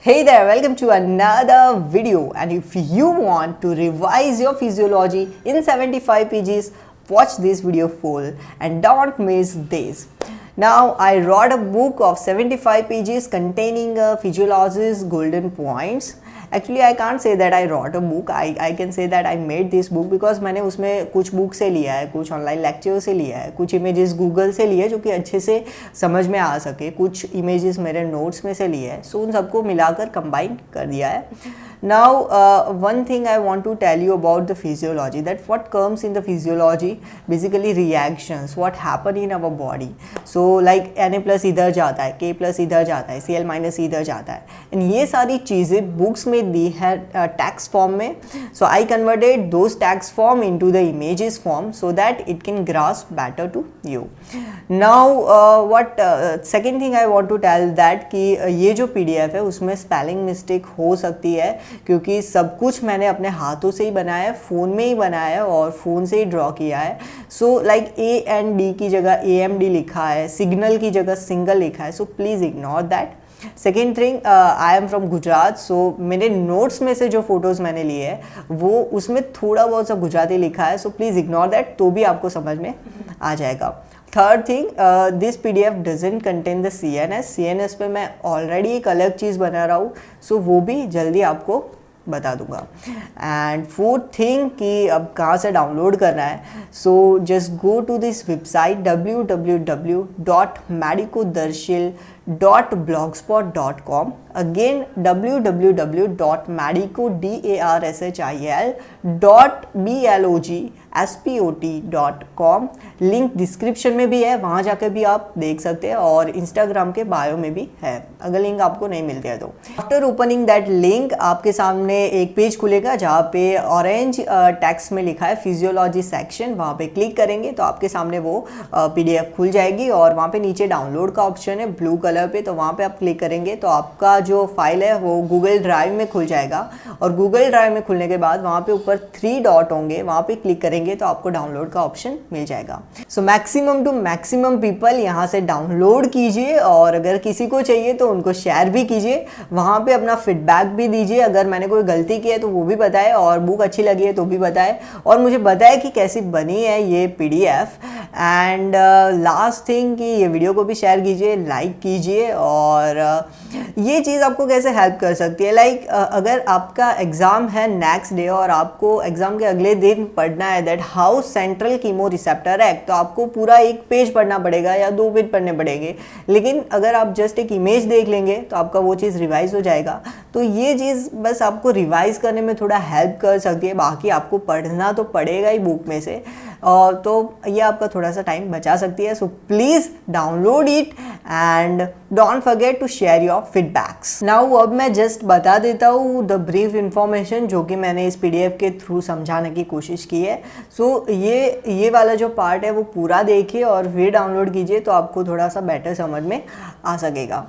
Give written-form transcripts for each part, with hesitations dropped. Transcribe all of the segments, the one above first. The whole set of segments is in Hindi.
Hey there, welcome to another video. And if you want to revise your physiology in 75 pages, watch this video full and don't miss this. Now, I wrote a book of 75 pages containing physiology's golden points. Actually, I can't say that I wrote a book. I can say that I made this book because मैंने उसमें कुछ बुक से लिया है, कुछ ऑनलाइन लेक्चर से लिया है, कुछ इमेजेस गूगल से लिए जो कि अच्छे से समझ में आ सके, कुछ इमेजेस मेरे नोट्स में से लिए हैं. सो उन सबको मिलाकर कंबाइन कर दिया है. Now, one thing I want to tell you about the physiology, that what comes in the physiology, basically reactions, what happen in our body. So like Na plus इधर जाता है, K plus इधर जाता है, Cl minus इधर जाता है, and ये सारी चीज़ें बुक्स में दी है text form में. So I converted those text form into the images form so that it can grasp better to you. Now, second thing I want to tell that कि ये जो PDF है उसमें spelling mistake हो सकती है क्योंकि सब कुछ मैंने अपने हाथों से ही बनाया है, फ़ोन में ही बनाया है और फ़ोन से ही ड्रॉ किया है. सो लाइक AND की जगह AMD लिखा है, सिग्नल की जगह सिंगल लिखा है. So please ignore that. Second thing, I am from Gujarat, so मेरे नोट्स में से जो फ़ोटोज़ मैंने लिए हैं वो उसमें थोड़ा बहुत सा गुजराती लिखा है. सो प्लीज़ इग्नोर दैट, तो भी आपको समझ में आ जाएगा. Third thing, this PDF doesn't contain the CNS पे मैं ऑलरेडी एक अलग चीज़ बना रहा हूँ, सो वो भी जल्दी आपको बता दूंगा. एंड फोर्थ थिंग कि अब कहाँ से डाउनलोड करना है, so just go to this website www.medicodarshil.blogspot.com. Again www.medicodarshil.blogspot.com. Link description में भी है, वहाँ जाकर भी आप देख सकते हैं और इंस्टाग्राम के बायो में भी है अगर लिंक आपको नहीं मिलती है तो. आफ्टर ओपनिंग दैट लिंक आपके सामने एक पेज खुलेगा जहाँ पे ऑरेंज टेक्स्ट में लिखा है फिजियोलॉजी सेक्शन. वहाँ पे क्लिक करेंगे तो आपके सामने वो PDF खुल जाएगी और वहाँ पे नीचे डाउनलोड का ऑप्शन है ब्लू कलर पे, तो वहाँ पे आप क्लिक करेंगे तो आपका जो फाइल है वो गूगल ड्राइव में खुल जाएगा. और गूगल ड्राइव में खुलने के बाद वहाँ पे ऊपर 3 डॉट होंगे, वहाँ पे क्लिक करेंगे तो आपको डाउनलोड का ऑप्शन मिल जाएगा. So maximum to maximum people यहाँ से डाउनलोड कीजिए और अगर किसी को चाहिए तो उनको शेयर भी कीजिए. वहाँ पे अपना फीडबैक भी दीजिए, अगर मैंने कोई गलती की है तो वो भी बताए और बुक अच्छी लगी है तो भी बताए और मुझे बताए कि कैसी बनी है ये PDF. एंड लास्ट थिंग कि ये वीडियो को भी शेयर कीजिए, लाइक कीजिए. और ये चीज़ आपको कैसे हेल्प कर सकती है, लाइक अगर आपका एग्ज़ाम है नेक्स्ट डे और आपको एग्ज़ाम के अगले दिन पढ़ना है that how central chemo receptor act, तो आपको पूरा एक पेज पढ़ना पड़ेगा या 2 पेज पढ़ने पड़ेंगे. लेकिन अगर आप जस्ट एक इमेज देख लेंगे तो आपका वो चीज़ रिवाइज हो जाएगा. तो ये चीज़ बस आपको रिवाइज करने में थोड़ा हेल्प कर सकती है, बाकी आपको पढ़ना तो पड़ेगा ही बुक में से. तो ये आपका थोड़ा सा टाइम बचा सकती है. So please download it and don't forget to share your feedbacks. Now अब मैं जस्ट बता देता हूँ द ब्रीफ इंफॉर्मेशन जो कि मैंने इस PDF के थ्रू समझाने की कोशिश की है. सो ये वाला जो पार्ट है वो पूरा देखिए और फिर डाउनलोड कीजिए तो आपको थोड़ा सा बेटर समझ में आ सकेगा.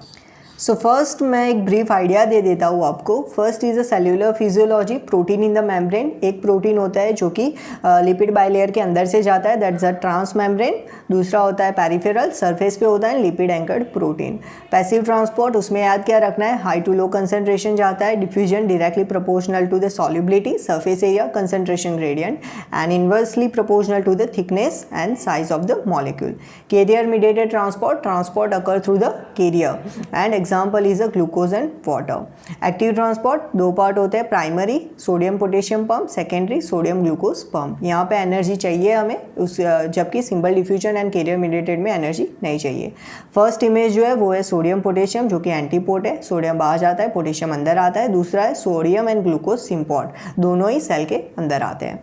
सो फर्स्ट मैं एक ब्रीफ आइडिया दे देता हूँ आपको. First is a cellular physiology, protein in the membrane. एक प्रोटीन होता है जो कि लिपिड बाइलेयर के अंदर से जाता है, दैट्स अ ट्रांस मेम्ब्रेन. दूसरा होता है पेरिफेरल, सरफेस पे होता है lipid anchored protein. Passive transport, उसमें याद क्या रखना है, हाई टू लो कंसंट्रेशन जाता है. Diffusion directly proportional to the solubility, surface area, concentration gradient and inversely proportional to the thickness and size of the molecule. Carrier mediated transport occur through the carrier and example is a glucose and water. Active transport 2 part होते हैं, primary sodium potassium pump, secondary sodium glucose pump. यहाँ पे एनर्जी चाहिए हमें जबकि simple diffusion and carrier mediated में एनर्जी नहीं चाहिए. फर्स्ट इमेज जो है वो है सोडियम पोटेशियम जो कि एंटीपोर्ट है, सोडियम बाहर जाता है, पोटेशियम अंदर आता है. दूसरा है सोडियम एंड ग्लूकोज सिम्पोर्ट, दोनों ही सेल के अंदर आते हैं.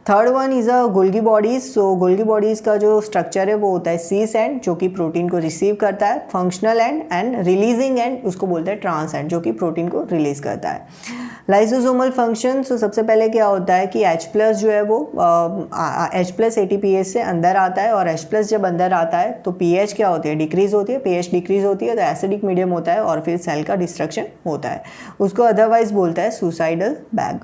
Third one is a Golgi bodies. So Golgi bodies का जो स्ट्रक्चर है वो होता है सीस एंड जो कि प्रोटीन को रिसीव करता है, फंक्शनल एंड रिलीजिंग एंड उसको बोलते हैं ट्रांस एंड जो कि प्रोटीन को रिलीज करता है. लाइसोसोमल फंक्शन, तो सबसे पहले क्या होता है कि H+ जो है वो H+ ATPase से अंदर आता है और H+ जब अंदर आता है तो pH क्या होती है, डिक्रीज होती है. pH डिक्रीज होती है तो एसिडिक मीडियम होता है और फिर सेल का डिस्ट्रक्शन होता है. उसको अदरवाइज बोलता है suicidal bag.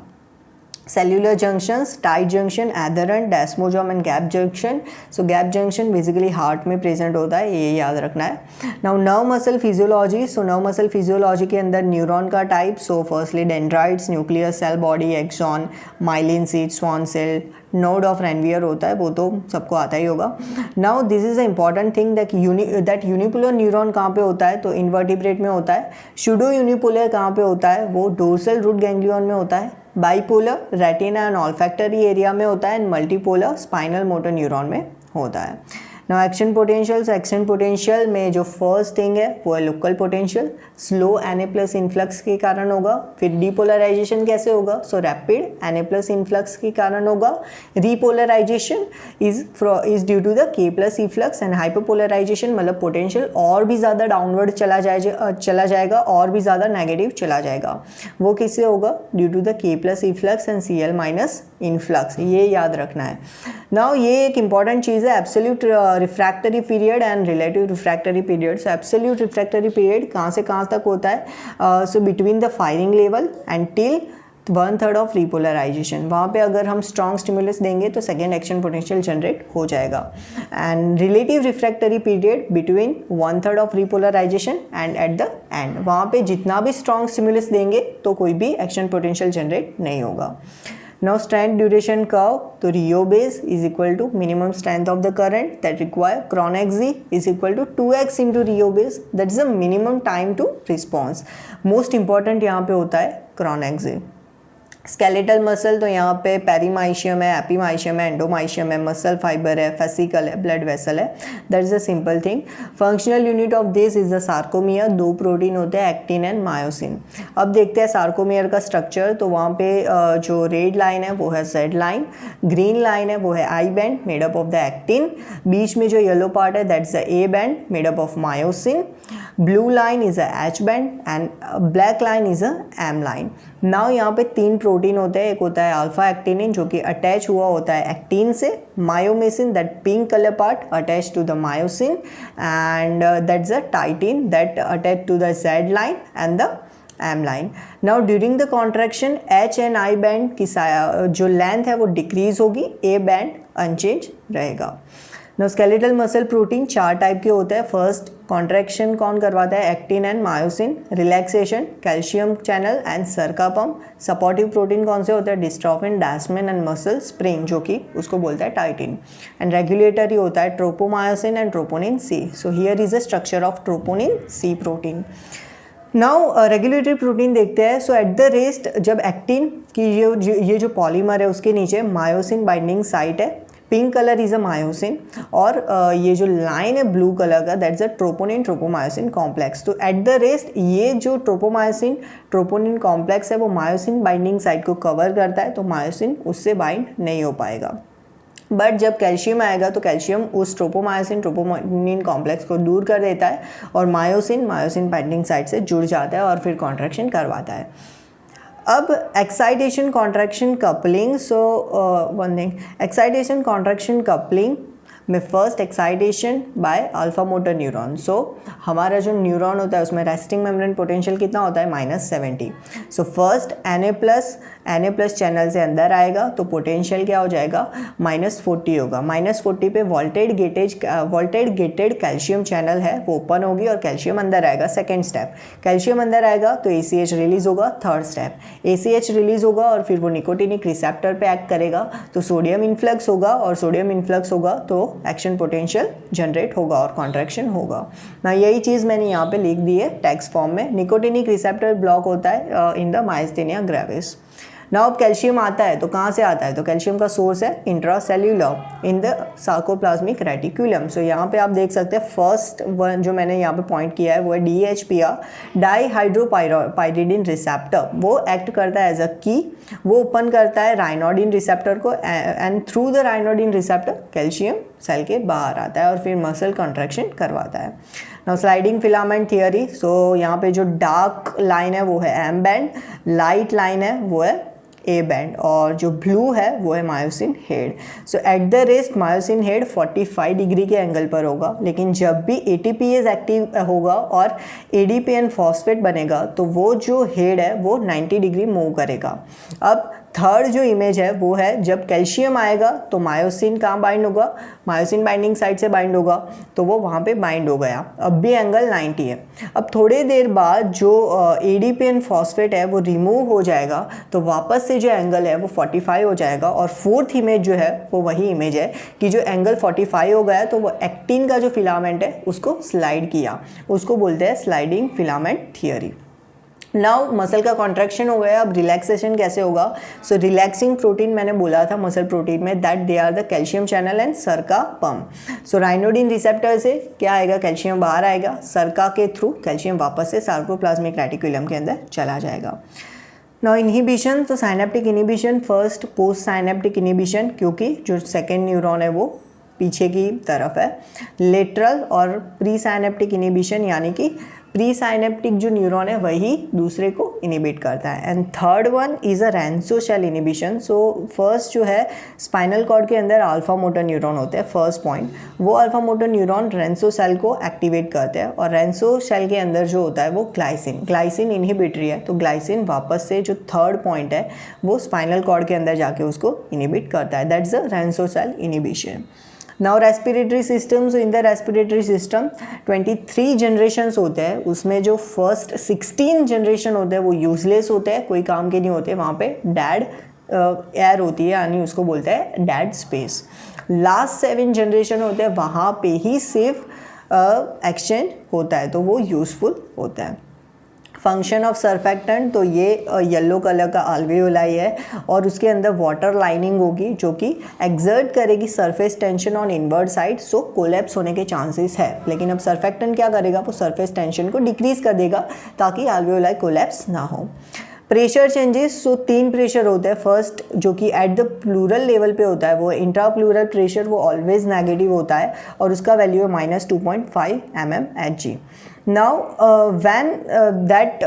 cellular junctions, tight junction, adherent, desmosome and gap junction. So gap junction basically heart में present होता है, ये याद रखना है. Now nerve muscle physiology. So nerve muscle physiology के अंदर न्यूरॉन का type. So firstly dendrites, nucleus, cell body, axon, myelin sheath, Schwann cell, node of Ranvier होता है, वो तो सबको आता ही होगा. Now this is a important thing that unipolar neuron कहाँ पे होता है, तो इन्वर्टिब्रेट में होता है. शूडो यूनिपोलर कहाँ पे होता है, वो डोर्सल रूट गैंग्लियन में होता है. Bipolar retina and olfactory area में होता है. And multipolar spinal motor neuron में होता है. नाउ एक्शन पोटेंशियल में जो फर्स्ट थिंग है वो है local potential. Slow Na+ influx के कारण होगा. फिर डीपोलराइजेशन कैसे होगा, सो रैपिड Na+ इन्फ्लक्स के कारण होगा. Repolarization is due to the K+ efflux. And hyperpolarization मतलब पोटेंशियल और भी ज़्यादा डाउनवर्ड चला जाएगा और भी ज़्यादा नेगेटिव चला जाएगा. वो किससे होगा, due to the K+ efflux and Cl- influx. ये याद रखना है. नाउ ये एक इंपॉर्टेंट चीज़ है, absolute refractory period and relative refractory period. So absolute refractory period कहाँ से कहाँ तक होता है, so between the firing level and till 1/3 of repolarization. वहाँ पे अगर हम स्ट्रॉन्ग स्टिमुलस देंगे तो सेकेंड एक्शन पोटेंशियल जनरेट हो जाएगा. And relative refractory period between 1/3 of repolarization and at the end. वहाँ पे जितना भी स्ट्रॉन्ग स्टिमुलस देंगे तो कोई भी एक्शन पोटेंशियल जनरेट नहीं होगा. Now strength duration curve, तो Rho base is equal to minimum strength of the current that require chronic Z is equal to 2x into Rho base. That is the minimum time to response. Most important यहाँ पे होता है chronic Z. स्केलेटल मसल, तो यहाँ पे पेरीमाइशियम है, एपीमाइशियम है, एंडोमाइशियम है, मसल फाइबर है, फेसिकल है, ब्लड वेसल है. That is a simple thing. Functional unit of this is the sarcomere. 2 protein होते हैं, एक्टिन एंड मायोसिन. अब देखते हैं सार्कोमियर का स्ट्रक्चर. तो वहाँ पे जो रेड लाइन है वो है Z लाइन, ग्रीन लाइन है वो है I band made up of the actin. बीच में जो येलो पार्ट है that is the A band made up of myosin. Blue line is a H band and black line is a M line. Now यहाँ पे 3 प्रोटीन होते हैं. एक होता है अल्फा एक्टिनिन जो कि अटैच हुआ होता है एक्टिन से. Myomesin that pink colour part attach to the myosin. And that's a titin that attach to the Z line and the M line. Now during the contraction H and I band की जो लेंथ है वो डिक्रीज होगी, A बैंड अनचेंज रहेगा. Now skeletal muscle protein 4 type के होते हैं. फर्स्ट कॉन्ट्रैक्शन कौन करवाता है, actin and myosin. Relaxation calcium channel and SERCA pump. Supportive protein कौन से होते हैं, डिस्ट्रोफिन, डास्मिन एंड मसल स्प्रिंग जो कि उसको बोलता है टाइटिन. एंड रेगुलेटरी होता है tropomyosin and troponin C. So here is a structure of troponin C protein. Now regulatory protein देखते हैं. सो एट द रेस्ट जब एक्टिन की ये जो पॉलीमर है उसके नीचे मायोसिन बाइंडिंग साइट है, pink colour is a myosin. और ये जो लाइन है ब्लू कलर का that's a troponin tropomyosin complex. तो एट द रेस्ट ये जो ट्रोपोमायोसिन ट्रोपोनिन कॉम्प्लेक्स है वो मायोसिन बाइंडिंग साइट को कवर करता है, तो मायोसिन उससे बाइंड नहीं हो पाएगा. बट जब कैल्शियम आएगा तो कैल्शियम उस ट्रोपोमायोसिन ट्रोपोनिन कॉम्प्लेक्स को दूर कर देता है और मायोसिन बाइंडिंग साइट से जुड़ जाता है और फिर कॉन्ट्रैक्शन करवाता है. अब excitation contraction coupling. So one thing, excitation contraction coupling में first excitation by alpha motor neuron. So हमारा जो न्यूरॉन होता है उसमें रेस्टिंग मेम्ब्रेन पोटेंशियल कितना होता है, -70. सो फर्स्ट Na+ चैनल से अंदर आएगा तो पोटेंशियल क्या हो जाएगा, -40 होगा. -40 पे वोल्टेड गेटेड कैल्शियम चैनल है वो ओपन होगी और कैल्शियम अंदर आएगा. सेकेंड स्टेप, कैल्शियम अंदर आएगा तो ACH रिलीज होगा. थर्ड स्टेप, ACH रिलीज होगा और फिर वो निकोटिनिक रिसेप्टर पे एक्ट करेगा तो सोडियम इन्फ्लक्स होगा और सोडियम इन्फ्लक्स होगा तो एक्शन पोटेंशियल जनरेट होगा और कॉन्ट्रैक्शन होगा. ना यही चीज़ मैंने यहाँ पे लिख दी है टेक्स्ट फॉर्म में. निकोटिनिक रिसेप्टर ब्लॉक होता है in the myasthenia gravis. Now अब कैल्शियम आता है तो कहाँ से आता है, तो कैल्शियम का सोर्स है intracellular in the sarcoplasmic reticulum. So यहाँ पे आप देख सकते हैं फर्स्ट वन जो मैंने यहाँ पे पॉइंट किया है वो है DHPR डाईहाइड्रोपाइरिडिन रिसेप्टर. वो एक्ट करता है एज अ की. वो ओपन करता है राइनोडिन रिसेप्टर को and through the ryanodine receptor calcium cell के बाहर आता है और फिर मसल कॉन्ट्रैक्शन करवाता है. Now sliding filament theory. So यहाँ पे जो डार्क लाइन है वो है M बैंड, लाइट लाइन है वो है A बैंड और जो ब्लू है वो है myosin head. So at the rest myosin head 45 degree के एंगल पर होगा, लेकिन जब भी ATPase एक्टिव होगा और ADP एंड फॉस्फेट बनेगा तो वो जो हेड है वो 90 डिग्री मूव करेगा. अब थर्ड जो इमेज है वो है जब कैल्शियम आएगा तो मायोसिन कहाँ बाइंड होगा, मायोसिन बाइंडिंग साइट से बाइंड होगा, तो वो वहाँ पे बाइंड हो गया। अब भी एंगल 90 है। अब थोड़ी देर बाद जो एडीपीएन फॉस्फेट है वो रिमूव हो जाएगा, तो वापस से जो एंगल है वो 45 हो जाएगा। और फोर्थ इमेज जो है वो वही इमेज है कि जो एंगल 45 हो गया तो वो एक्टिन का जो फिलामेंट है उसको स्लाइड किया, उसको बोलते हैं sliding filament theory. Now muscle का कॉन्ट्रैक्शन हो गया, अब रिलैक्सेशन कैसे होगा। सो रिलैक्सिंग प्रोटीन मैंने बोला था मसल प्रोटीन में that they are the calcium channel and SERCA pump. So ryanodine receptor से क्या आएगा, कैल्शियम बाहर आएगा, सरका के थ्रू कैल्शियम वापस से सार्कोप्लाज्मिक रेटिकुलम के अंदर चला जाएगा। नाउ इनहिबिशन, तो synaptic inhibition first post synaptic inhibition, क्योंकि जो सेकेंड न्यूरॉन है वो पीछे की तरफ है। लेटरल और प्री साइनेप्टिक इनहिबिशन, यानी कि प्री साइनेप्टिक जो न्यूरॉन है वही दूसरे को इनिबिट करता है। And third one is a Renshaw cell inhibition. So first जो है स्पाइनल कॉर्ड के अंदर अल्फा मोटर न्यूरॉन होते हैं, फर्स्ट पॉइंट, वो अल्फा मोटर न्यूरॉन रैंसो सेल को एक्टिवेट करते हैं। और रैंसो सेल के अंदर जो होता है वो ग्लाइसिन इनहिबिटरी है, तो ग्लाइसिन वापस से जो थर्ड पॉइंट है वो स्पाइनल कॉर्ड के अंदर जाके उसको इनिबिट करता है। That's the Renshaw cell inhibition. Now respiratory system, so in the respiratory system 23 generations होते हैं, उसमें जो फर्स्ट 16 जनरेशन होते हैं वो यूजलेस होते हैं, कोई काम के नहीं होते, वहाँ पे डेड एयर होती है, यानी उसको बोलते हैं डेड स्पेस। लास्ट 7 जनरेशन होते हैं, वहाँ पे ही सिर्फ एक्सचेंज होता है, तो वो यूजफुल होता है। फंक्शन ऑफ सरफेक्टेंट, तो ये येलो कलर का अल्वेओलाई है और उसके अंदर वाटर लाइनिंग होगी जो कि एक्सर्ट करेगी surface tension on inward side, so collapse होने के चांसेस है। लेकिन अब सरफेक्टेंट क्या करेगा, वो सरफेस टेंशन को डिक्रीज कर देगा ताकि अल्वेओलाई कोलैप्स ना हो। प्रेशर चेंजेस, सो 3 प्रेशर होते हैं। फर्स्ट जो कि एट द प्लूरल लेवल पे होता है वो इंट्रा प्लूरल प्रेशर, वो ऑलवेज नेगेटिव होता है और उसका वैल्यू है -2.5 mmHg। Now when that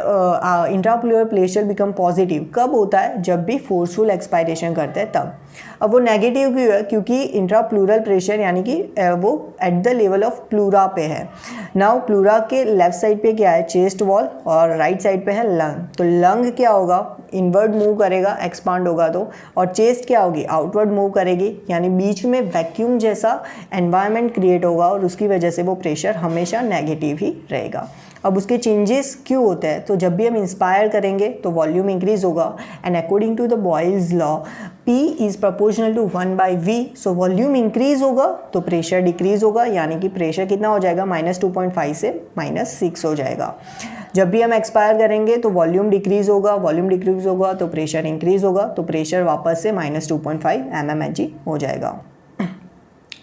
intrapleural pressure become positive कब होता है, जब भी फोर्सफुल एक्सपायरेशन करते हैं तब। अब वो नेगेटिव क्यों है, क्योंकि इंट्राप्लूरल प्रेशर यानी कि वो at the level of pleura पे है। नाउ प्लूरा के लेफ्ट साइड पे क्या है, चेस्ट वॉल, और राइट साइड पे है लंग। तो लंग क्या होगा, इनवर्ड मूव करेगा, एक्सपांड होगा तो, और चेस्ट क्या होगी, आउटवर्ड मूव करेगी, यानी बीच में वैक्यूम जैसा एनवायरनमेंट क्रिएट होगा और उसकी वजह से वो प्रेशर हमेशा नेगेटिव ही रहेगा। अब उसके चेंजेस क्यों होते हैं, तो जब भी हम इंस्पायर करेंगे तो वॉल्यूम इंक्रीज होगा, and according to the Boyle's law P is proportional to 1/V, so volume increase होगा तो प्रेशर डिक्रीज होगा, यानी कि प्रेशर कितना हो जाएगा, -2.5 से -6 हो जाएगा। जब भी हम एक्सपायर करेंगे तो वॉल्यूम डिक्रीज होगा, वॉल्यूम डिक्रीज होगा तो प्रेशर इंक्रीज होगा, तो प्रेशर वापस से -2.5 mmHg हो जाएगा।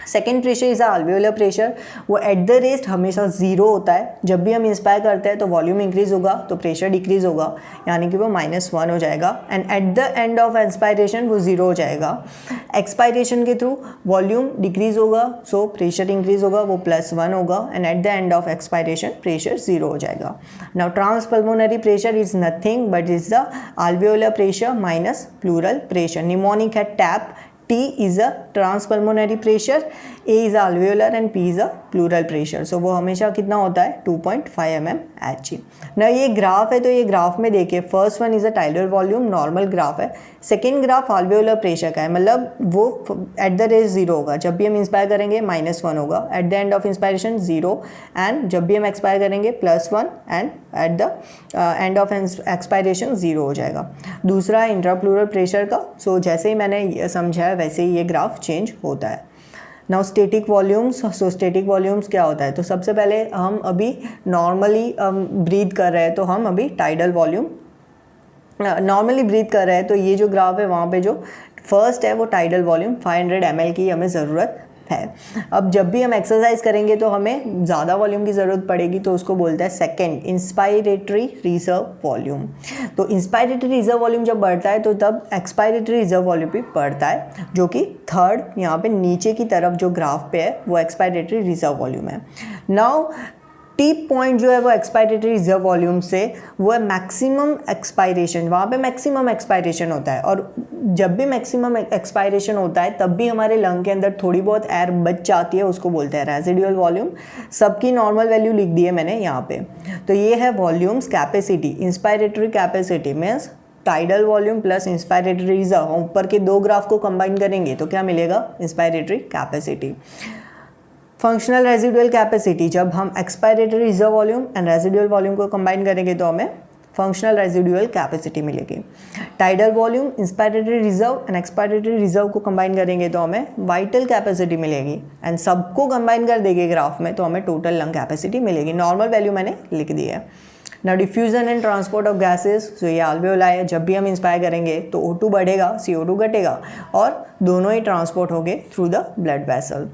सेकेंड प्रेशर इज अल्वेओलर प्रेशर, वो एट द रेस्ट हमेशा 0 होता है। जब भी हम इंस्पायर करते हैं तो वॉल्यूम इंक्रीज होगा तो प्रेशर डिक्रीज होगा, यानी कि वो -1 हो जाएगा, and at the end of inspiration वो 0 हो जाएगा। एक्सपायरेशन के थ्रू वॉल्यूम डिक्रीज होगा, सो प्रेशर इंक्रीज होगा, वो +1 होगा, and at the end of expiration pressure 0 हो जाएगा। Now transpulmonary pressure is nothing but is the alveolar pressure minus pleural pressure. Mnemonic है tap, T is a transpulmonary pressure, A is a alveolar and P is a pleural pressure. So वो हमेशा कितना होता है 2.5 mmHg। ना ये ग्राफ है तो ये ग्राफ में देखिए, first one is a tidal volume, normal graph है। सेकेंड ग्राफ अल्वेओलर प्रेशर का है, मतलब वो एट द रेट 0 होगा, जब भी हम इंस्पायर करेंगे -1 होगा, eight the end of inspiration 0, and जब भी हम एक्सपायर करेंगे +1, and at the end of expiration 0 हो जाएगा। दूसरा है इंट्राप्लूरल प्रेशर का, सो जैसे ही मैंने समझाया वैसे ही ये ग्राफ चेंज होता है। Now static volumes, so static volumes क्या होता है, तो सबसे पहले हम अभी नॉर्मली ब्रीथ कर रहे हैं तो हम अभी टाइडल वॉल्यूम नॉर्मली ब्रीथ कर रहे हैं, तो ये जो ग्राफ है वहाँ पे जो फर्स्ट है वो टाइडल वॉल्यूम 500 ml की हमें ज़रूरत है। अब जब भी हम एक्सरसाइज करेंगे तो हमें ज़्यादा वॉल्यूम की ज़रूरत पड़ेगी, तो उसको बोलते हैं सेकेंड इंस्पायरेटरी रिजर्व वॉल्यूम। तो इंस्पायरेटरी रिजर्व वॉल्यूम जब बढ़ता है तो तब एक्सपायरेटरी रिजर्व वॉल्यूम भी बढ़ता है, जो कि थर्ड यहाँ पे नीचे की तरफ जो ग्राफ पे है वो एक्सपायरेटरी रिजर्व वॉल्यूम है। नाउ टी पॉइंट जो है वो एक्सपायरेटरी रिजर्व वॉल्यूम से वो है मैक्सिमम एक्सपायरेशन, वहाँ पे मैक्सिमम एक्सपायरेशन होता है, और जब भी मैक्सिमम एक्सपायरेशन होता है तब भी हमारे लंग के अंदर थोड़ी बहुत एयर बच जाती है, उसको बोलते हैं रेजिडुअल वॉल्यूम। सबकी नॉर्मल वैल्यू लिख दी है मैंने यहाँ पे। तो ये है volumes capacity, inspiratory capacity means tidal volume plus inspiratory reserve, ऊपर के दो ग्राफ को कंबाइन करेंगे तो क्या मिलेगा, inspiratory capacity. Functional residual capacity, जब हम expiratory reserve volume and residual volume को कंबाइन करेंगे तो हमें फंक्शनल रेजिडुअल कैपेसिटी मिलेगी। Tidal volume, inspiratory reserve and expiratory reserve को कंबाइन करेंगे तो हमें वाइटल कैपेसिटी मिलेगी, एंड सबको कंबाइन कर देंगे ग्राफ में तो हमें टोटल लंग कैपेसिटी मिलेगी। नॉर्मल वैल्यू मैंने लिख दी है। ना diffusion and transport of gases, so ये alveoli है, जब भी हम इंस्पायर करेंगे तो O2 बढ़ेगा, CO2 घटेगा और दोनों ही ट्रांसपोर्ट होंगे through the blood vessel.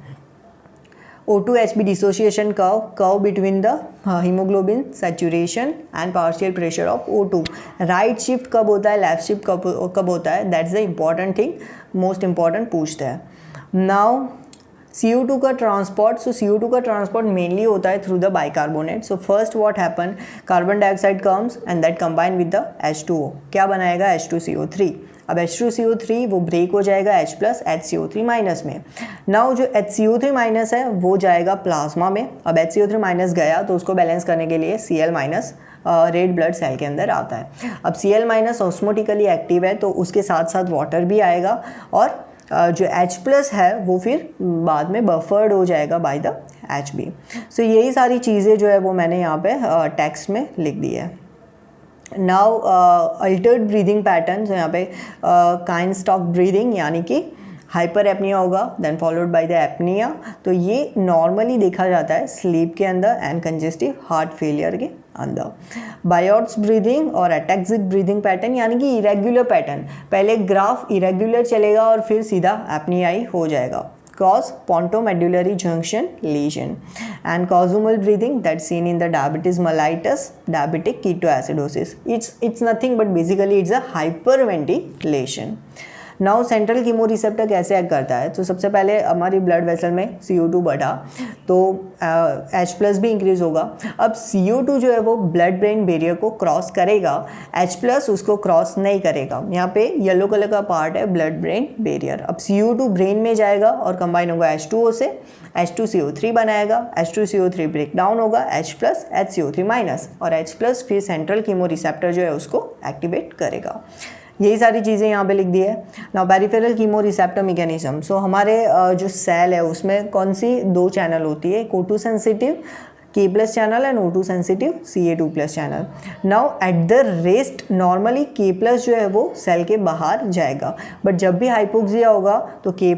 O2-HB dissociation curve between the hemoglobin saturation and partial pressure of O2. Right shift कब होता है, लेफ्ट शिफ्ट कब होता है, that's the important thing, most important पूछते हैं। नाउ CO2 का ट्रांसपोर्ट, सो CO2 का ट्रांसपोर्ट मेनली होता है through the bicarbonate. So first what happen, carbon dioxide comes and that combine with the H2O, क्या बनाएगा, H2CO3। अब H2CO3 वो ब्रेक हो जाएगा H प्लस HCO3 माइनस में। नाउ जो HCO3 माइनस है वो जाएगा प्लाज्मा में। अब HCO3 माइनस गया तो उसको बैलेंस करने के लिए Cl minus red blood cell के अंदर आता है। अब Cl माइनस ऑस्मोटिकली एक्टिव है तो उसके साथ साथ वाटर भी आएगा और जो H प्लस है वो फिर बाद में बफर्ड हो जाएगा बाय द HB। सो यही सारी चीज़ें जो है वो मैंने यहाँ पे टेक्स्ट में लिख दी है। नाउ अल्टर्ड ब्रीदिंग पैटर्न, यहाँ पे काइन स्टॉप ब्रीदिंग यानी कि हाइपर एपनिया होगा, then followed by the apnea. तो ये नॉर्मली देखा जाता है स्लीप के अंदर एंड कंजेस्टिव हार्ट फेलियर के अंदर। बायोट्स ब्रीदिंग और अटैक्सिक ब्रीदिंग पैटर्न यानी कि इरेग्युलर पैटर्न, पहले ग्राफ इरेग्युलर चलेगा और फिर सीधा एपनियाई हो जाएगा। Cause pontomedullary junction lesion and causal breathing that's seen in the diabetes mellitus, diabetic ketoacidosis. It's nothing but basically it's a hyperventilation. Now central chemoreceptor कैसे एक्ट करता है, तो सबसे पहले हमारी ब्लड वेसल में CO2 बढ़ा तो H प्लस भी इंक्रीज होगा। अब CO2 जो है वो ब्लड ब्रेन बैरियर को क्रॉस करेगा, H प्लस उसको क्रॉस नहीं करेगा। यहाँ पे येलो कलर का पार्ट है ब्लड ब्रेन बैरियर। अब CO2 ब्रेन में जाएगा और कंबाइन होगा H2O से, H2CO3 बनाएगा, H2CO3 ब्रेक डाउन होगा H प्लस HCO3 माइनस और H प्लस फिर सेंट्रल कीमोरिसेप्टर जो है उसको एक्टिवेट करेगा। यही सारी चीज़ें यहाँ पे लिख दी है। Now peripheral chemoreceptor mechanism, so हमारे जो सेल है उसमें कौन सी दो चैनल होती है, O2 sensitive K+ channel and O2 sensitive Ca2+ channel. Now at the rest normally K+ जो है वो सेल के बाहर जाएगा, बट जब भी हाइपोक्सिया होगा तो K+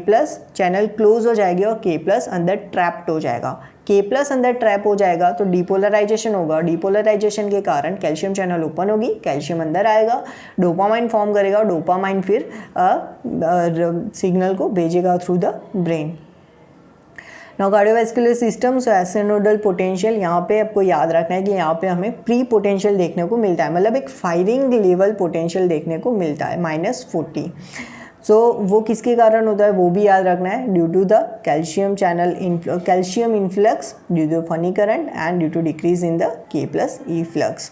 चैनल क्लोज हो जाएगी और K+ अंदर ट्रैप्ड हो जाएगा। K+ अंदर ट्रैप हो जाएगा तो डिपोलराइजेशन होगा, डिपोलराइजेशन के कारण कैल्शियम चैनल ओपन होगी, कैल्शियम अंदर आएगा, डोपामाइन फॉर्म करेगा, डोपामाइन फिर सिग्नल को भेजेगा through the brain. Now cardiovascular system, so SA nodal potential, यहाँ पे आपको याद रखना है कि यहाँ पे हमें प्री पोटेंशियल देखने को मिलता है, मतलब एक फायरिंग लेवल पोटेंशियल देखने को मिलता है -40। सो वो किसके कारण होता है वो भी याद रखना है, due to the calcium influx, due to funny current and due to decrease in the K+E flux.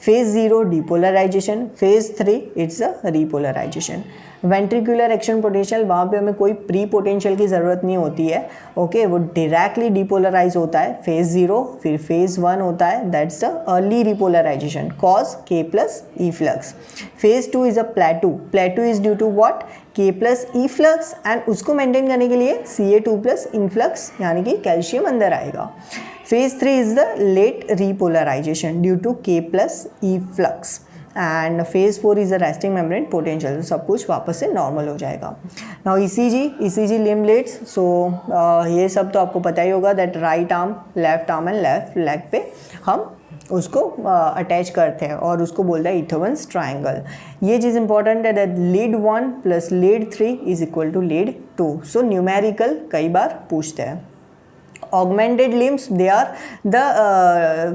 Phase 0 depolarization, phase 3 it's a repolarization. Ventricular action potential, वहाँ पे हमें कोई प्री पोटेंशियल की ज़रूरत नहीं होती है, ओके वो डायरेक्टली डिपोलराइज होता है। फेज 0 फिर फेज 1 होता है, that's the early repolarization cause K+E flux. Phase 2 is a plateau, plateau is due to what, K+E flux and उसको मेंटेन करने के लिए Ca2+ इनफ्लक्स यानी कि कैल्शियम अंदर आएगा। Phase 3 is the late repolarization due to K+E flux and phase 4 is a resting membrane potential, सब कुछ वापस से नॉर्मल हो जाएगा। नाउ ECG लिम्ब लेट्स, सो ये सब तो आपको पता ही होगा that right arm, left arm and left leg पे हम उसको अटैच करते हैं और उसको बोलता है इथोवन्स ट्रायंगल। ये चीज़ इंपॉर्टेंट है that lead 1 plus lead 3 is equal to lead 2। So numerical कई बार पूछते हैं। Augmented limbs, they are the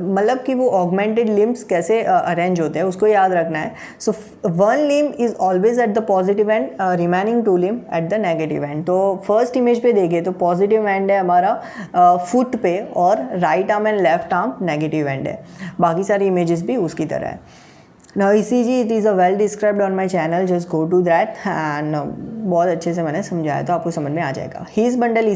मतलब कि वो ऑगमेंटेड लिम्स कैसे अरेंज होते हैं उसको याद रखना है। So 1 limb is always at the positive end, remaining 2 limb at the negative end. तो फर्स्ट इमेज पे देखें तो पॉजिटिव एंड है हमारा फुट पे और right arm and left arm negative and है, बाकी सारी इमेजेस भी उसकी तरह है। Now ECG it is a well described on my channel, just go to that and बहुत अच्छे से मैंने समझाया तो आपको समझ में आ जाएगा। हीज बंडल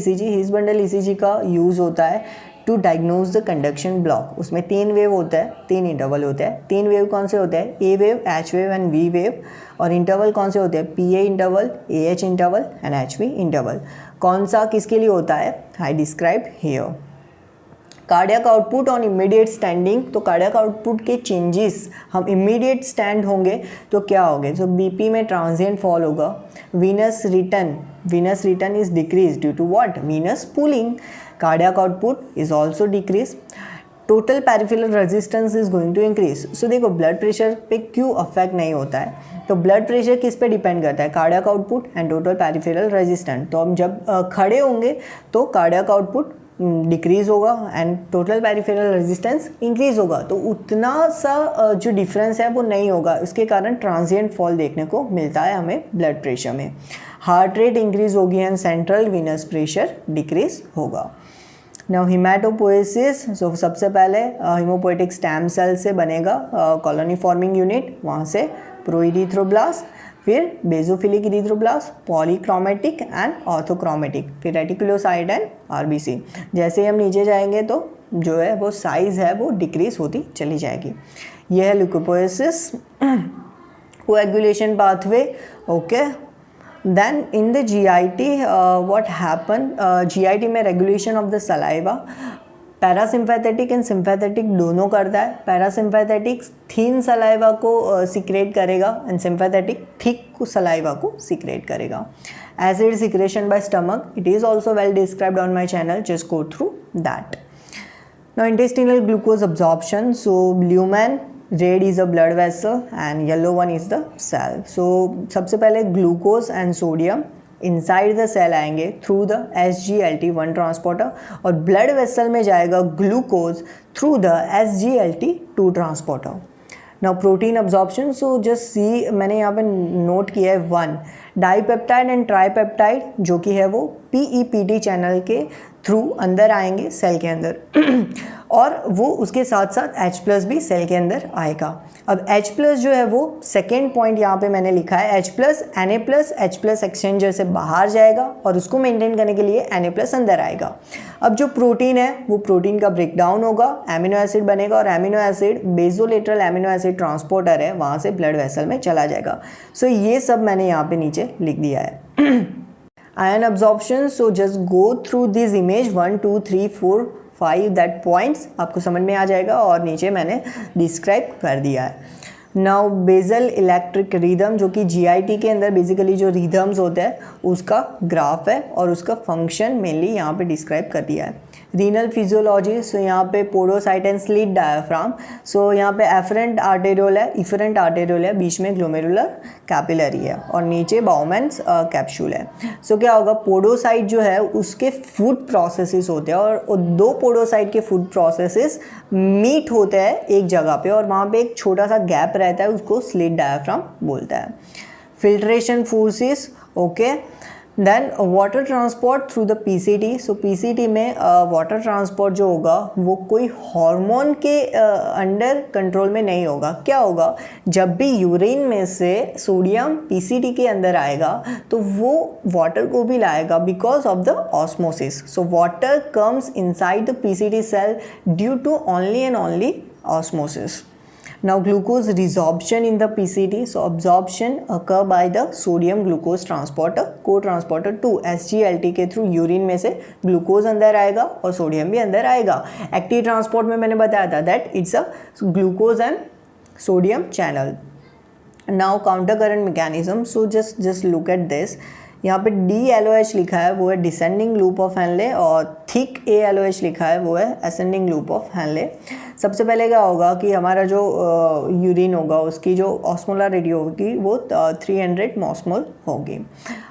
ECG का यूज़ होता है to diagnose the conduction block. उसमें 3 वेव होता है, 3 इंटरवल होते हैं। 3 वेव कौन से होते हैं? A wave, H wave and V wave. और इंटरवल कौन से होते हैं? P A interval, A H interval and H V interval. कौन सा किसके लिए होता है? I describe here. Cardiac output on immediate standing, तो कार्डियक आउटपुट के चेंजेस हम इमीडिएट स्टैंड होंगे तो क्या होंगे? तो बीपी में ट्रांजिएंट फॉल होगा। Venous return is decrease due to what? Venous pooling. Cardiac output is also decrease. Total peripheral resistance is going to increase. So देखो ब्लड प्रेशर पे क्यों अफेक्ट नहीं होता है? तो ब्लड प्रेशर किस पे डिपेंड करता है? Cardiac output and total peripheral resistance. तो हम जब खड़े होंगे तो कार्डियक आउटपुट डिक्रीज होगा and total peripheral resistance increase होगा, तो उतना सा जो डिफरेंस है वो नहीं होगा। इसके कारण ट्रांजिएंट फॉल देखने को मिलता है हमें ब्लड प्रेशर में। हार्ट रेट इंक्रीज होगी and central Venus pressure decrease होगा। नाउ हिमेटोपोएसिस, सो सबसे पहले हिमोपोएटिक स्टेम सेल से बनेगा कॉलोनी फॉर्मिंग यूनिट, वहाँ से प्रोइरिथ्रोब्लास्ट, फिर बेजोफिलिक इरिथ्रोब्लास्ट, पॉलीक्रोमेटिक एंड ऑर्थोक्रोमेटिक, फिर रेटिकुलोसाइट एंड आरबीसी। जैसे ही हम नीचे जाएंगे तो जो है वो साइज है वो डिक्रीज होती चली जाएगी। यह है leukopoiesis. Coagulation pathway, okay. Then in the GIT what happen? GIT में regulation of the saliva parasympathetic and sympathetic दोनों करता है। पैरासिम्पैथेटिक थिन सलाइवा को सिक्रेट करेगा एंड सिम्पैथेटिक थिक सलाइवा को सिक्रेट करेगा। Acid secretion by stomach, it is also well described on my channel, just go through that. Now intestinal glucose absorption, so lumen red is a blood vessel and yellow one is the cell. So सबसे पहले glucose and sodium inside the cell आएंगे थ्रू द SGLT1 ट्रांसपोर्टर, और ब्लड वेसल में जाएगा glucose through the SGLT2 transporter. Now protein absorption, so just see, मैंने यहाँ पे नोट किया है 1 डाइपेप्टाइड एंड ट्राइपेप्टाइड जो कि है वो PEPT चैनल के थ्रू अंदर आएंगे सेल के अंदर और वो उसके साथ साथ H+ भी सेल के अंदर आएगा। अब H+ जो है वो सेकेंड पॉइंट यहाँ पे मैंने लिखा है, H+ Na+H+ एक्सचेंजर से बाहर जाएगा और उसको मेंटेन करने के लिए Na+ अंदर आएगा। अब जो प्रोटीन है वो प्रोटीन का ब्रेकडाउन होगा, एमिनो एसिड बनेगा और amino acid basolateral amino acid transporter है, वहाँ से ब्लड वेसल में चला जाएगा। सो ये सब मैंने यहाँ पे नीचे लिख दिया है। Ion absorption, so just go through this image 1 2 3 4 5 that points आपको समझ में आ जाएगा और नीचे मैंने डिस्क्राइब कर दिया है। नाउ बेजल इलेक्ट्रिक रिदम, जो कि GIT के अंदर बेसिकली जो रिदम्स होते हैं उसका ग्राफ है और उसका फंक्शन मेनली यहाँ पे डिस्क्राइब कर दिया है। रीनल फिजियोलॉजी, सो यहाँ पे पोडोसाइट एंड स्लिट डायफ्राम, सो यहाँ पे एफरेंट आर्टेरियोल है, इफरेंट आर्टेरियोल है, बीच में ग्लोमेरुलर कैपिलरी है और नीचे बाउमेंस कैप्सूल है। सो क्या होगा, पोडोसाइट जो है उसके फूड प्रोसेसेस होते हैं और 2 पोडोसाइट के फूड प्रोसेसेस मीट होते हैं एक जगह पे और वहाँ पे एक छोटा सा गैप रहता है, उसको स्लिट डायफ्राम बोलता है। Filtration forces, okay. Then water transport through the PCT, so PCT में वाटर ट्रांसपोर्ट जो होगा वो कोई हार्मोन के अंडर कंट्रोल में नहीं होगा। क्या होगा, जब भी यूरिन में से सोडियम PCT के अंदर आएगा तो वो वाटर को भी लाएगा because of the osmosis. So water comes inside the PCT cell due to only and only osmosis. Now glucose resorption in the PCT, so absorption occur by the sodium glucose transporter co-transporter 2 SGLT के थ्रू यूरिन में से ग्लूकोज अंदर आएगा और सोडियम भी अंदर आएगा। एक्टिव ट्रांसपोर्ट में मैंने बताया था that it's a glucose and sodium channel. Now counter current mechanism, so just look at this, यहाँ पे DLOH लिखा है वो है डिसेंडिंग लूप ऑफ हैनले और थिक ALOH लिखा है वो है असेंडिंग लूप ऑफ हैनले। सबसे पहले क्या होगा कि हमारा जो यूरिन होगा उसकी जो ऑस्मोलारिटी होगी वो 300 मॉस्मोल होगी।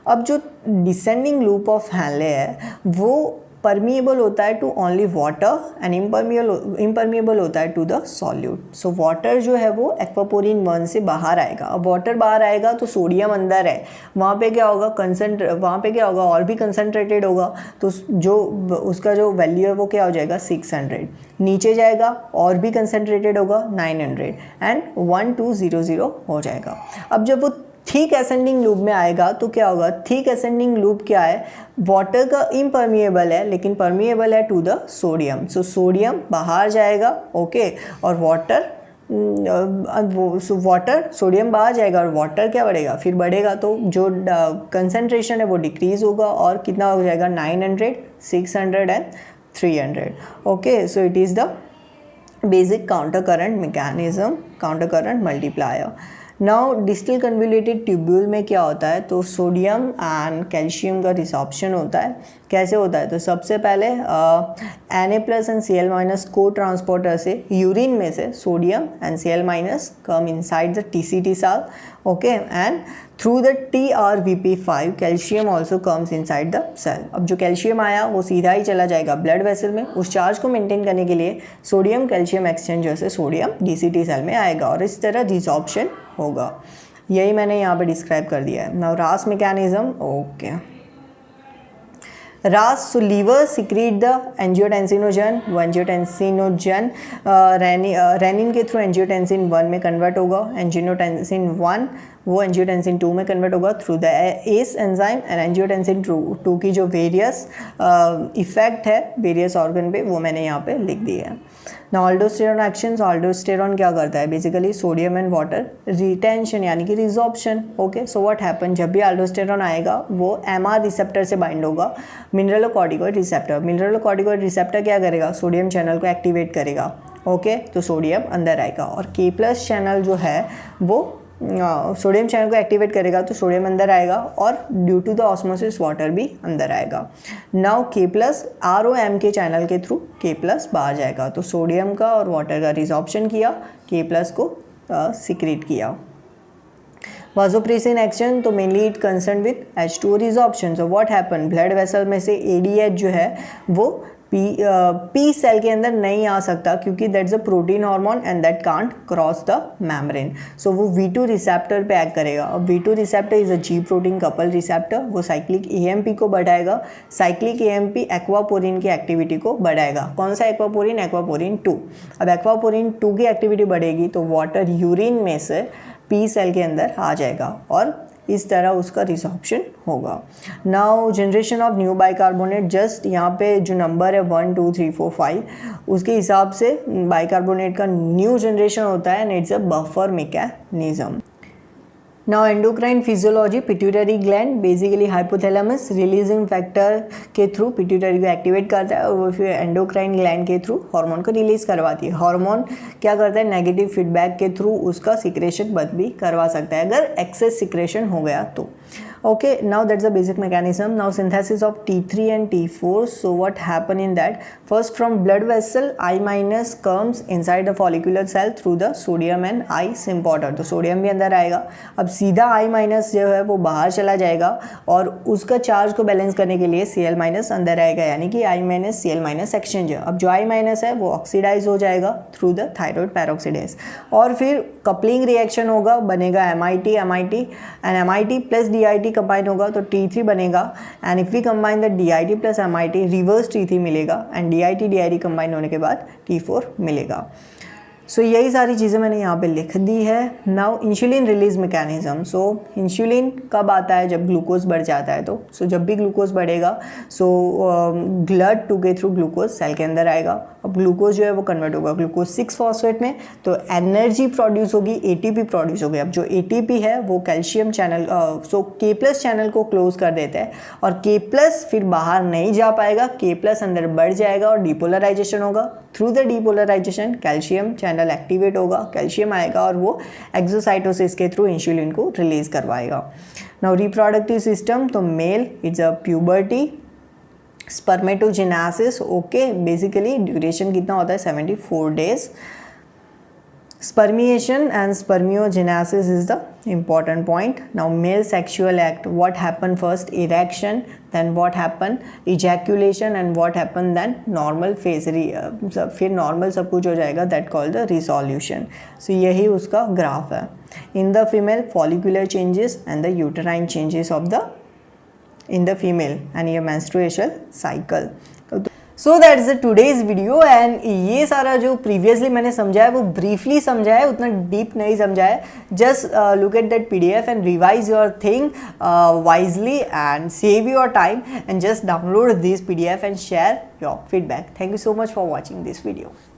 अब जो डिसेंडिंग लूप ऑफ हैनले है वो परमिएबल होता है to only water and impermeable होता है to the solute. So water जो है वो एक्वापोरिन 1 से बाहर आएगा। अब वाटर बाहर आएगा तो सोडियम अंदर है, वहाँ पे क्या होगा और भी कंसनट्रेटेड होगा तो जो उसका जो वैल्यू है वो क्या हो जाएगा 600। नीचे जाएगा और भी कंसनट्रेटेड होगा 900 एंड 1200 हो जाएगा। अब जब वो थिक असेंडिंग लूप में आएगा तो क्या होगा, थिक असेंडिंग लूप क्या है, वाटर का इम्परमिएबल है लेकिन परमिएबल है to the sodium, so sodium बाहर जाएगा, ओके, और वाटर सोडियम बाहर जाएगा और वाटर क्या बढ़ेगा, फिर बढ़ेगा तो जो कंसंट्रेशन है वो डिक्रीज होगा और कितना हो जाएगा 900, 600 and 300, okay, so it is the basic counter current mechanism, counter current multiplier. Now distal convoluted tubule में क्या होता है, तो सोडियम एंड कैल्शियम का रिसॉर्प्शन होता है। कैसे होता है, तो सबसे पहले Na+ एंड Cl- को ट्रांसपोर्टर से यूरिन में से sodium and Cl- come inside the TCT cell, okay, and through the TrVP5 calcium also comes inside the cell. अब जो कैल्शियम आया वो सीधा ही चला जाएगा ब्लड वेसल में, उस चार्ज को मेंटेन करने के लिए सोडियम कैल्शियम एक्सचेंजर से सोडियम DCT सेल में आएगा और इस तरह रिसॉर्प्शन होगा। यही मैंने यहाँ पे डिस्क्राइब कर दिया है। नाउ रास mechanism, okay, RAS, so liver secrete the angiotensinogen, वो एंजियोटेंसिनोजन रेनिन के थ्रू एंजियोटेंसिन 1 में कन्वर्ट होगा, एंजियोटेंसिन 1 वो एंजियोटेंसिन 2 में कन्वर्ट होगा through the ACE enzyme, and angiotensin 2 की जो वेरियस इफेक्ट है वेरियस ऑर्गन पे वो मैंने यहाँ पे लिख दिया है। ना अल्डोस्टेरॉन एक्शंस, अल्डोस्टेरॉन क्या करता है, basically sodium and water retention यानी कि resorption, okay, so what happen, जब भी अल्डोस्टेरॉन आएगा वो MR रिसेप्टर से बाइंड होगा मिनरलोकॉर्टिकॉइड रिसेप्टर। मिनरलोकॉर्टिकॉइड रिसेप्टर क्या करेगा, सोडियम चैनल को एक्टिवेट करेगा, ओके, तो सोडियम अंदर आएगा और K+ चैनल जो है वो सोडियम चैनल को एक्टिवेट करेगा तो सोडियम अंदर आएगा और due to the osmosis water भी अंदर आएगा। नाउ K+ ROM के चैनल के थ्रू K+ बाहर जाएगा, तो सोडियम का और वाटर का रिजॉर्प्शन किया, K+ को सिक्रीट किया। वासोप्रेसिन एक्शन, तो mainly it concern with H2O resorption. So what happen, blood vessel में से ADH जो है वो पी सेल के अंदर नहीं आ सकता क्योंकि that's a protein hormone and that can't cross the membrane, so वो V2 रिसेप्टर पे एक्ट करेगा। अब V2 receptor is a G protein couple receptor, वो साइक्लिक AMP को बढ़ाएगा। साइक्लिक AMP एक्वापोरिन की एक्टिविटी को बढ़ाएगा। कौन सा एक्वापोरिन, एक्वापोरिन 2। अब एक्वापोरिन 2 की एक्टिविटी बढ़ेगी तो वाटर यूरिन में से पी सेल के अंदर आ जाएगा और इस तरह उसका रिसॉर्प्शन होगा। Now generation of new bicarbonate, just यहाँ पे जो नंबर है 1 2 3 4 5 उसके हिसाब से बाइकार्बोनेट का न्यू जनरेशन होता है and it's a buffer mechanism. Now endocrine physiology, pituitary gland basically hypothalamus releasing factor के थ्रू पिट्यूटरी को एक्टिवेट करता है और वो फिर एंडोक्राइन ग्लैंड के थ्रू हार्मोन को रिलीज करवाती है। हार्मोन क्या करता है, नेगेटिव फीडबैक के थ्रू उसका सिक्रेशन बंद भी करवा सकता है अगर एक्सेस सिक्रेशन हो गया तो। Okay, now that's the basic mechanism. Now synthesis of T3 and T4. So what happen in that? First from blood vessel I- comes inside the follicular cell through the sodium and I sympater. तो सोडियम भी अंदर आएगा। अब सीधा I- जो है वो बाहर चला जाएगा और उसका चार्ज को बैलेंस करने के लिए Cl- अंदर आएगा यानी कि I- Cl- एक्सचेंज। अब जो I- है वो ऑक्सीडाइज हो जाएगा थ्रू द थायराइड पेरोक्सीडेज और फिर कपलिंग रिएक्शन होगा, बनेगा MIT and MIT plus DIT combine होगा तो T3 बनेगा and if we combine the DIT plus MIT reverse T3 मिलेगा एंड DIT कंबाइन होने के बाद T4 मिलेगा। सो यही सारी चीज़ें मैंने यहाँ पे लिख दी है। नाउ इंसुलिन रिलीज मैकेनिज्म, सो इंसुलिन कब आता है, जब ग्लूकोज बढ़ जाता है तो जब भी ग्लूकोज बढ़ेगा GLUT2 के थ्रू ग्लूकोज सेल के अंदर आएगा। अब ग्लूकोज जो है वो कन्वर्ट होगा ग्लूकोज 6 फॉस्फेट में तो एनर्जी प्रोड्यूस होगी, ATP प्रोड्यूस होगी। अब जो ATP है वो कैल्शियम चैनल K+ चैनल को क्लोज कर देता है और K+ फिर बाहर नहीं जा पाएगा, K+ अंदर बढ़ जाएगा और डिपोलराइजेशन होगा। Through the depolarisation calcium channel activate होगा, कैल्शियम आएगा और वो एक्सोसाइटोसिस के थ्रू इंसुलिन को रिलीज करवाएगा। नाउ रिप्रोडक्टिव सिस्टम, तो male it's a puberty, spermatogenesis, okay, basically duration कितना होता है 74 days. Spermiation and spermiogenesis is the important point. Now male sexual act, what happened first, erection, then what happened, ejaculation, and what happened then normal phase, फिर normal सब कुछ हो जाएगा, that called the resolution. So यही उसका ग्राफ है। In the female, follicular changes and the uterine changes of the in the female and your menstrual cycle. So that is today's video and ये सारा जो प्रीवियसली मैंने समझा है वो ब्रीफली समझा है, उतना डीप नहीं समझा है. Just look at that PDF and revise your thing wisely and save your time and just download this PDF and share your feedback. Thank you so much for watching this video.